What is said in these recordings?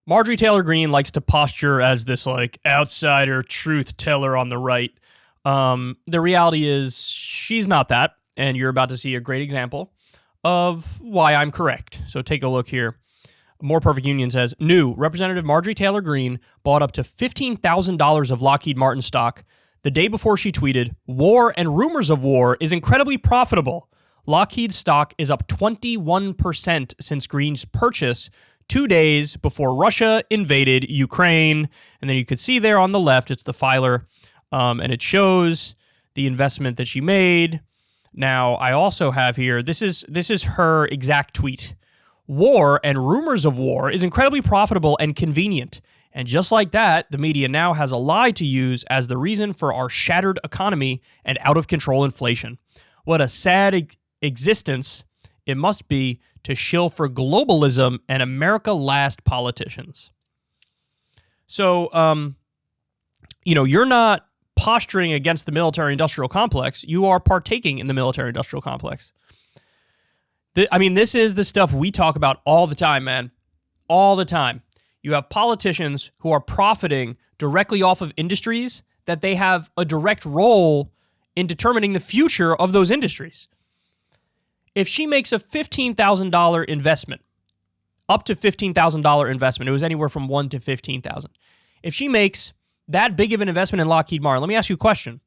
Marjorie Taylor Greene likes to posture as this like outsider truth teller on the right. The reality is she's not that, and you're about to see a great example of why I'm correct. So take a look here. More Perfect Union says, new Representative Marjorie Taylor Greene bought up to $15,000 of Lockheed Martin stock the day before she tweeted, war and rumors of war is incredibly profitable. Lockheed stock is up 21% since Greene's purchase 2 days before Russia invaded Ukraine. And then you could see there on the left, it's the filer, and it shows the investment that she made. Now, I also have here, this is her exact tweet. War and rumors of war is incredibly profitable and convenient. And just like that, the media now has a lie to use as the reason for our shattered economy and out-of-control inflation. What a sad existence it must be to shill for globalism and America last politicians. So, you're not posturing against the military-industrial complex. You are partaking in the military-industrial complex. This is the stuff we talk about all the time, man. All the time. You have politicians who are profiting directly off of industries that they have a direct role in determining the future of those industries. If she makes a $15,000 investment, up to $15,000 investment, it was anywhere from $1,000 to $15,000. If she makes that big of an investment in Lockheed Martin, let me ask you a question.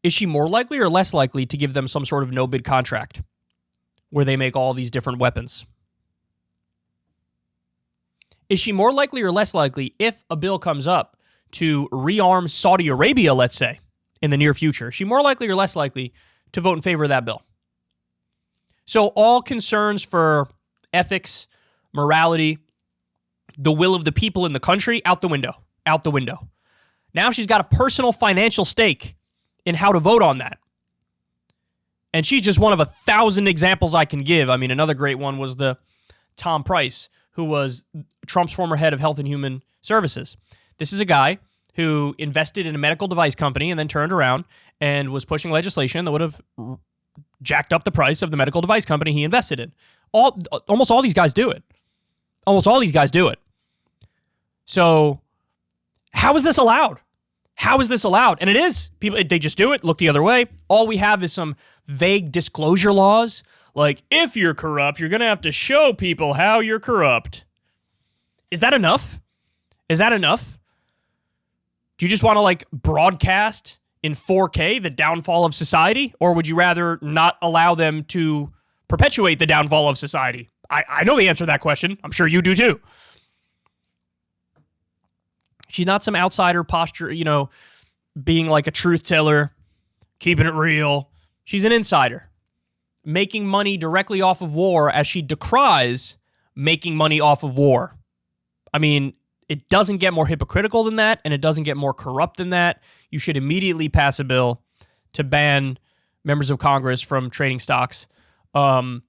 Is she more likely or less likely to give them some sort of no-bid contract where they make all these different weapons? Is she more likely or less likely if a bill comes up to rearm Saudi Arabia, let's say, in the near future? Is she more likely or less likely to vote in favor of that bill? So all concerns for ethics, morality, the will of the people in the country, out the window. Out the window. Now she's got a personal financial stake in how to vote on that. And she's just one of 1,000 examples I can give. I mean, another great one was the Tom Price, who was Trump's former head of Health and Human Services. This is a guy who invested in a medical device company and then turned around and was pushing legislation that would have jacked up the price of the medical device company he invested in. Almost all these guys do it. Almost all these guys do it. So how is this allowed? How is this allowed? And it is. People, they just do it, look the other way. All we have is some vague disclosure laws. Like, if you're corrupt, you're going to have to show people how you're corrupt. Is that enough? Is that enough? Do you just want to, broadcast in 4K the downfall of society? Or would you rather not allow them to perpetuate the downfall of society? I know the answer to that question. I'm sure you do too. She's not some outsider posture, being like a truth teller, keeping it real. She's an insider, making money directly off of war as she decries making money off of war. I mean, it doesn't get more hypocritical than that, and it doesn't get more corrupt than that. You should immediately pass a bill to ban members of Congress from trading stocks. You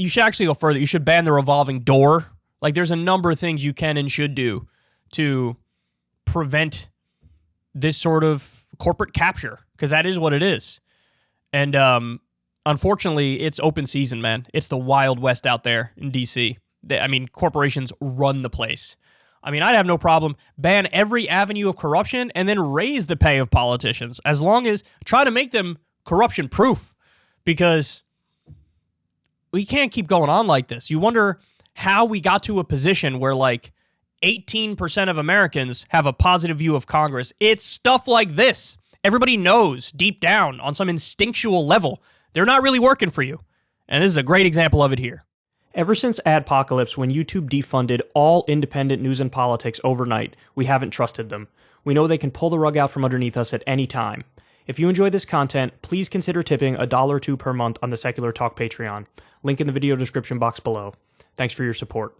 should actually go further. You should ban the revolving door. There's a number of things you can and should do to prevent this sort of corporate capture, because that is what it is. And unfortunately, it's open season, man. It's the Wild West out there in D.C. Corporations run the place. I'd have no problem. Ban every avenue of corruption and then raise the pay of politicians, as long as try to make them corruption-proof, because we can't keep going on like this. You wonder how we got to a position where 18% of Americans have a positive view of Congress. It's stuff like this. Everybody knows deep down on some instinctual level, they're not really working for you. And this is a great example of it here. Ever since Adpocalypse, when YouTube defunded all independent news and politics overnight, we haven't trusted them. We know they can pull the rug out from underneath us at any time. If you enjoy this content, please consider tipping $1 or $2 per month on the Secular Talk Patreon. Link in the video description box below. Thanks for your support.